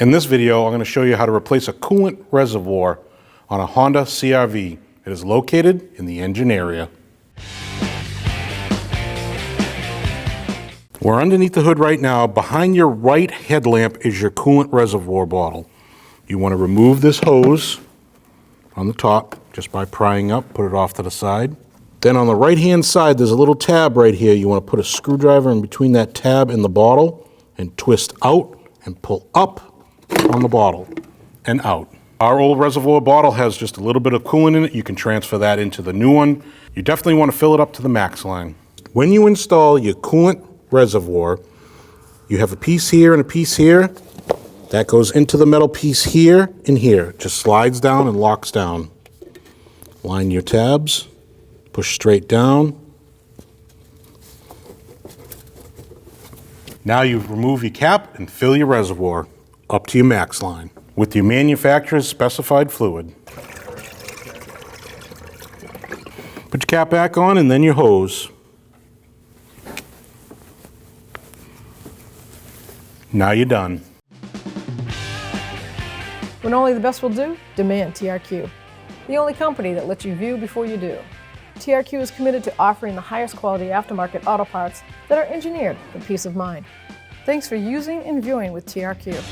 In this video, I'm going to show you how to replace a coolant reservoir on a Honda CR-V. It is located in the engine area. We're underneath the hood right now. Behind your right headlamp is your coolant reservoir bottle. You want to remove this hose on the top just by prying up, put it off to the side. Then on the right-hand side, there's a little tab right here. You want to put a screwdriver in between that tab and the bottle and twist out and pull up on the bottle and out. Our old reservoir bottle has just a little bit of coolant in it. You can transfer that into the new one. You definitely want to fill it up to the max line. When you install your coolant reservoir, you have a piece here and a piece here. That goes into the metal piece here and here. It just slides down and locks down. Line your tabs, push straight down. Now you remove your cap and fill your reservoir up to your max line with your manufacturer's specified fluid. Put your cap back on and then your hose. Now you're done. When only the best will do, demand TRQ. The only company that lets you view before you do. TRQ is committed to offering the highest quality aftermarket auto parts that are engineered for peace of mind. Thanks for using and viewing with TRQ.